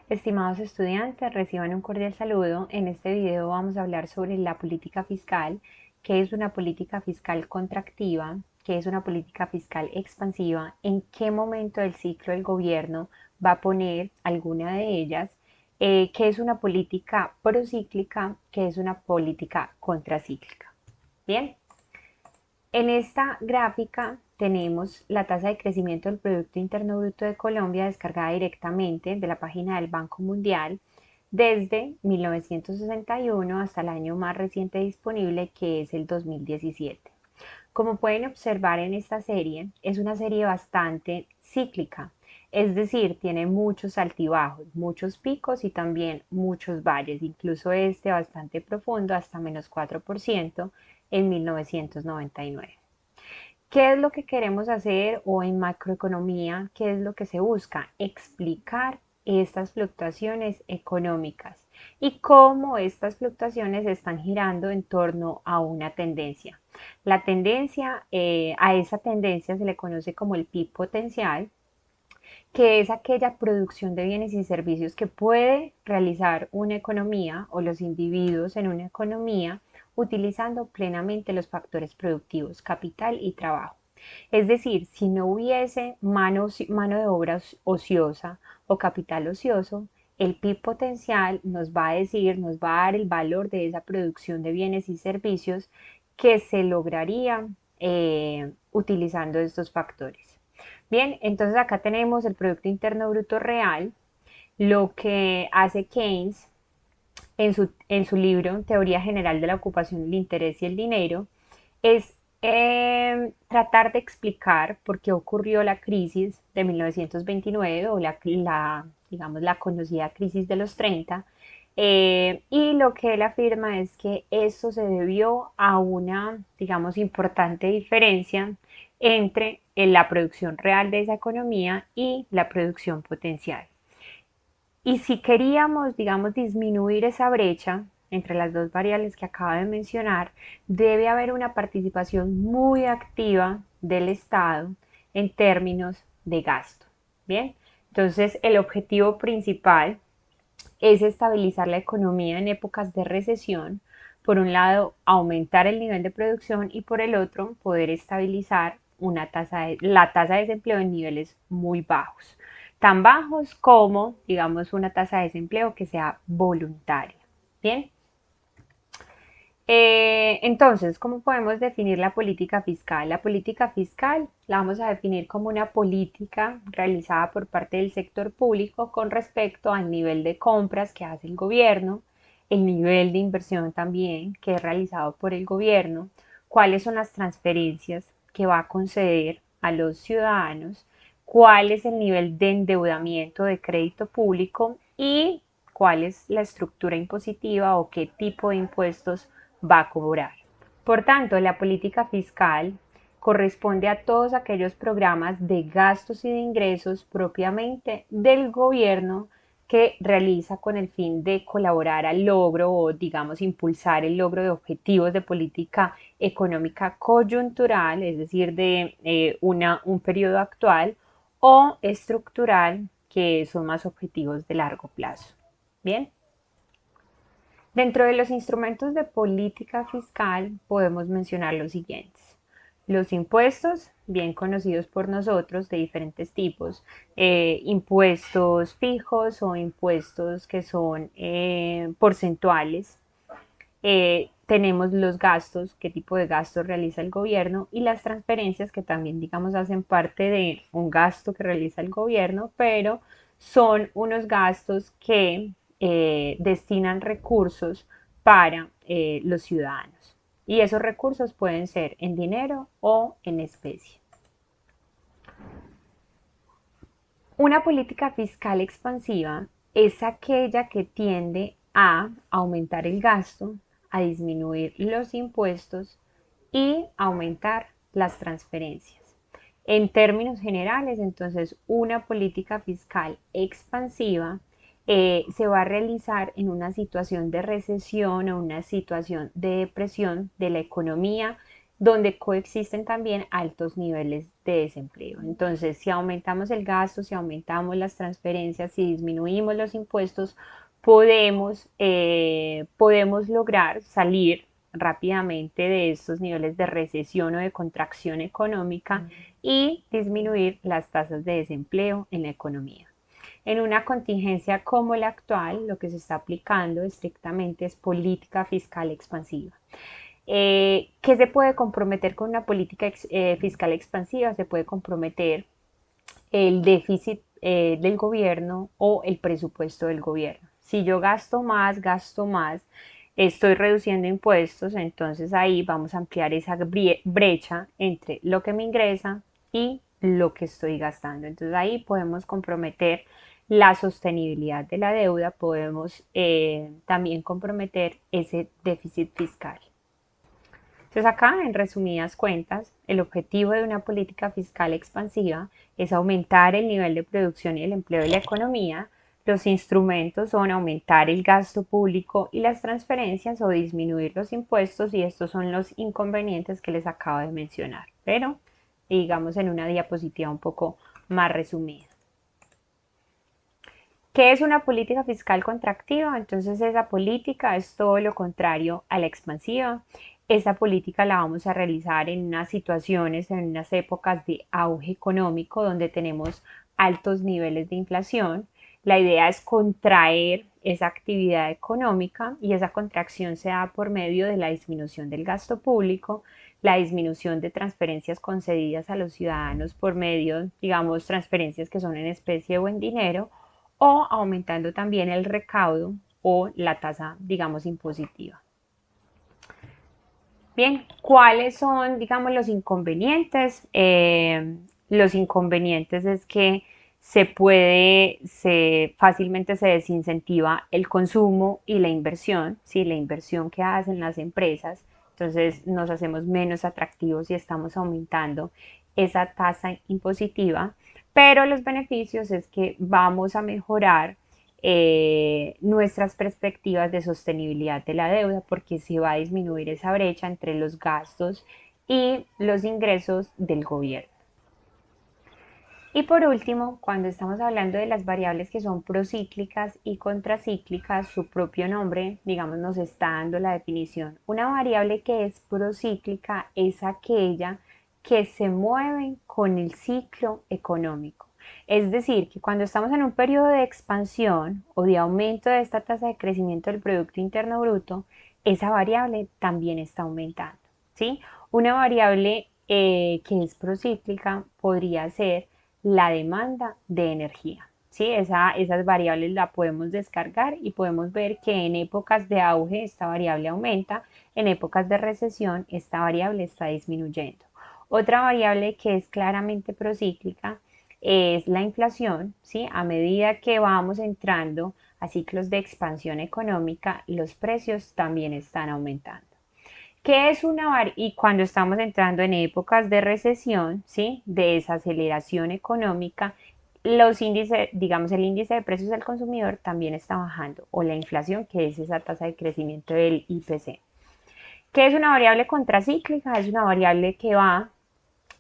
Estimados estudiantes, reciban un cordial saludo. En este video vamos a hablar sobre la política fiscal, qué es una política fiscal contractiva, qué es una política fiscal expansiva, en qué momento del ciclo el gobierno va a poner alguna de ellas, qué es una política procíclica, qué es una política contracíclica. Bien. En esta gráfica tenemos la tasa de crecimiento del Producto Interno Bruto de Colombia descargada directamente de la página del Banco Mundial desde 1961 hasta el año más reciente disponible, que es el 2017. Como pueden observar en esta serie, es una serie bastante cíclica, es decir, tiene muchos altibajos, muchos picos y también muchos valles, incluso este bastante profundo hasta menos 4% en 1999. ¿Qué es lo que queremos hacer o en macroeconomía? ¿Qué es lo que se busca? Explicar estas fluctuaciones económicas y cómo estas fluctuaciones están girando en torno a una tendencia. La tendencia, a esa tendencia se le conoce como el PIB potencial, que es aquella producción de bienes y servicios que puede realizar una economía o los individuos en una economía utilizando plenamente los factores productivos, capital y trabajo. Es decir, si no hubiese mano de obra ociosa o capital ocioso, el PIB potencial nos va a decir, nos va a dar el valor de esa producción de bienes y servicios que se lograría utilizando estos factores. Bien, entonces acá tenemos el Producto Interno Bruto Real, lo que hace Keynes en su libro Teoría General de la Ocupación, el Interés y el Dinero, es tratar de explicar por qué ocurrió la crisis de 1929 o digamos, la conocida crisis de los 30. Y lo que él afirma es que esto se debió a una, digamos, importante diferencia entre la producción real de esa economía y la producción potencial. Y si queríamos, digamos, disminuir esa brecha entre las dos variables que acabo de mencionar, debe haber una participación muy activa del Estado en términos de gasto. Bien, entonces el objetivo principal es estabilizar la economía en épocas de recesión. Por un lado, aumentar el nivel de producción y por el otro, poder estabilizar la tasa de desempleo en niveles muy bajos, tan bajos como, digamos, una tasa de desempleo que sea voluntaria. Bien. Entonces, ¿cómo podemos definir la política fiscal? La política fiscal la vamos a definir como una política realizada por parte del sector público con respecto al nivel de compras que hace el gobierno, el nivel de inversión también que es realizado por el gobierno, cuáles son las transferencias que va a conceder a los ciudadanos, cuál es el nivel de endeudamiento de crédito público y cuál es la estructura impositiva o qué tipo de impuestos va a cobrar. Por tanto, la política fiscal corresponde a todos aquellos programas de gastos y de ingresos propiamente del gobierno que realiza con el fin de colaborar al logro o, digamos, impulsar el logro de objetivos de política económica coyuntural, es decir, de un periodo actual, o estructural, que son más objetivos de largo plazo. Bien. Dentro de los instrumentos de política fiscal podemos mencionar los siguientes. Los impuestos, bien conocidos por nosotros, de diferentes tipos, impuestos fijos o impuestos que son porcentuales. Tenemos los gastos, qué tipo de gastos realiza el gobierno y las transferencias que también, digamos, hacen parte de un gasto que realiza el gobierno, pero son unos gastos que destinan recursos para los ciudadanos. Y esos recursos pueden ser en dinero o en especie. Una política fiscal expansiva es aquella que tiende a aumentar el gasto, a disminuir los impuestos y aumentar las transferencias. En términos generales, entonces, una política fiscal expansiva se va a realizar en una situación de recesión o una situación de depresión de la economía donde coexisten también altos niveles de desempleo. Entonces, si aumentamos el gasto, si aumentamos las transferencias, si disminuimos los impuestos, podemos lograr salir rápidamente de estos niveles de recesión o de contracción económica y disminuir las tasas de desempleo en la economía. En una contingencia como la actual, lo que se está aplicando estrictamente es política fiscal expansiva. ¿Qué se puede comprometer con una política fiscal expansiva? Se puede comprometer el déficit del gobierno o el presupuesto del gobierno. Si yo gasto más, estoy reduciendo impuestos, entonces ahí vamos a ampliar esa brecha entre lo que me ingresa y lo que estoy gastando. Entonces ahí podemos comprometer la sostenibilidad de la deuda, podemos también comprometer ese déficit fiscal. Entonces acá, en resumidas cuentas, el objetivo de una política fiscal expansiva es aumentar el nivel de producción y el empleo de la economía. Los instrumentos son aumentar el gasto público y las transferencias o disminuir los impuestos, y estos son los inconvenientes que les acabo de mencionar, pero digamos en una diapositiva un poco más resumida. ¿Qué es una política fiscal contractiva? Entonces esa política es todo lo contrario a la expansiva. Esa política la vamos a realizar en unas situaciones, en unas épocas de auge económico donde tenemos altos niveles de inflación. La idea es contraer esa actividad económica, y esa contracción se da por medio de la disminución del gasto público, la disminución de transferencias concedidas a los ciudadanos por medio, digamos, transferencias que son en especie o en dinero, o aumentando también el recaudo o la tasa, digamos, impositiva. Bien, ¿cuáles son, digamos, los inconvenientes? Los inconvenientes es que fácilmente se desincentiva el consumo y la inversión, ¿sí? La inversión que hacen las empresas, entonces nos hacemos menos atractivos y estamos aumentando esa tasa impositiva, pero los beneficios es que vamos a mejorar nuestras perspectivas de sostenibilidad de la deuda, porque se va a disminuir esa brecha entre los gastos y los ingresos del gobierno. Y por último, cuando estamos hablando de las variables que son procíclicas y contracíclicas, su propio nombre, digamos, nos está dando la definición. Una variable que es procíclica es aquella que se mueve con el ciclo económico. Es decir, que cuando estamos en un periodo de expansión o de aumento de esta tasa de crecimiento del Producto Interno Bruto, esa variable también está aumentando, ¿sí? Una variable que es procíclica podría ser la demanda de energía. ¿Sí? Esas variables la podemos descargar y podemos ver que en épocas de auge esta variable aumenta, en épocas de recesión esta variable está disminuyendo. Otra variable que es claramente procíclica es la inflación, ¿sí? A medida que vamos entrando a ciclos de expansión económica, los precios también están aumentando. ¿Qué es y cuando estamos entrando en épocas de recesión, ¿sí? De desaceleración económica, los índices, digamos el índice de precios del consumidor también está bajando, o la inflación, que es esa tasa de crecimiento del IPC. ¿Qué es una variable contracíclica? Es una variable que va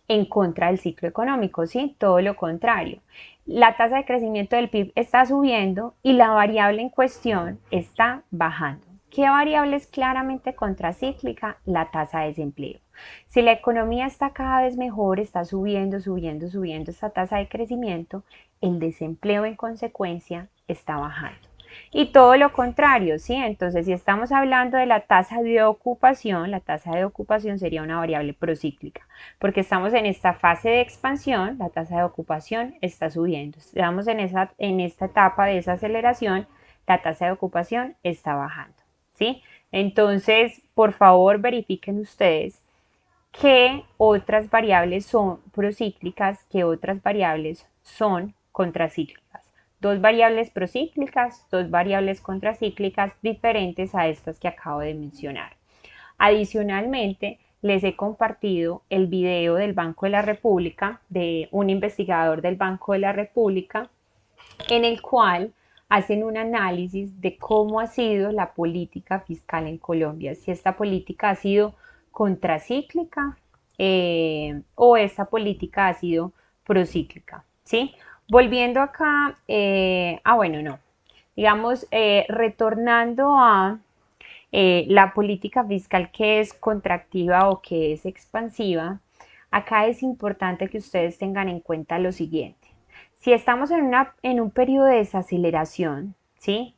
en contra del ciclo económico, ¿sí? Todo lo contrario. La tasa de crecimiento del PIB está subiendo y la variable en cuestión está bajando. ¿Qué variable es claramente contracíclica? La tasa de desempleo. Si la economía está cada vez mejor, está subiendo esta tasa de crecimiento, el desempleo en consecuencia está bajando. Y todo lo contrario, ¿sí? Entonces, si estamos hablando de la tasa de ocupación sería una variable procíclica, porque estamos en esta fase de expansión, la tasa de ocupación está subiendo. Estamos en esta etapa de esa aceleración, la tasa de ocupación está bajando, ¿sí? Entonces, por favor, verifiquen ustedes qué otras variables son procíclicas, qué otras variables son contracíclicas. Dos variables procíclicas, dos variables contracíclicas diferentes a estas que acabo de mencionar. Adicionalmente, les he compartido el video del Banco de la República, de un investigador del Banco de la República, en el cual hacen un análisis de cómo ha sido la política fiscal en Colombia, si esta política ha sido contracíclica o esta política ha sido procíclica, ¿sí? Volviendo acá, bueno, no, digamos, retornando a la política fiscal que es contractiva o que es expansiva, acá es importante que ustedes tengan en cuenta lo siguiente. Si estamos en un periodo de desaceleración, ¿sí?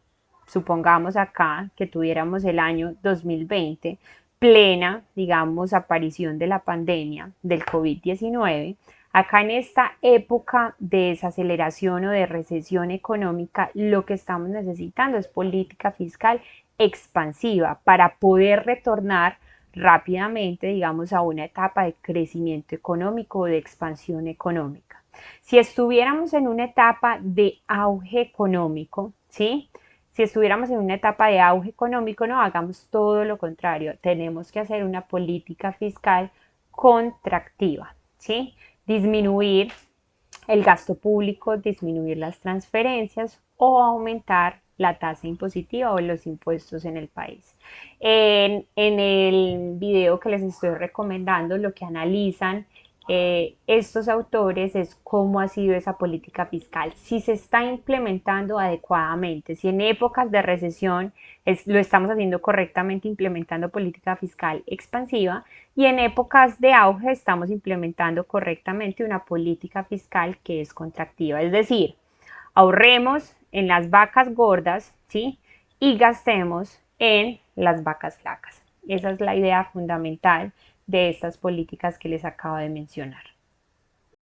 Supongamos acá que tuviéramos el año 2020, plena, digamos, aparición de la pandemia del COVID-19, acá en esta época de desaceleración o de recesión económica, lo que estamos necesitando es política fiscal expansiva para poder retornar rápidamente, digamos, a una etapa de crecimiento económico o de expansión económica. Si estuviéramos en una etapa de auge económico, ¿sí? Si estuviéramos en una etapa de auge económico, no hagamos todo lo contrario. Tenemos que hacer una política fiscal contractiva, ¿sí? Disminuir el gasto público, disminuir las transferencias o aumentar la tasa impositiva o los impuestos en el país. En el video que les estoy recomendando, lo que analizan estos autores es cómo ha sido esa política fiscal, si se está implementando adecuadamente, si en épocas de recesión lo estamos haciendo correctamente implementando política fiscal expansiva y en épocas de auge estamos implementando correctamente una política fiscal que es contractiva, es decir, ahorremos en las vacas gordas, ¿sí? Y gastemos en las vacas flacas. Esa es la idea fundamental de estas políticas que les acabo de mencionar.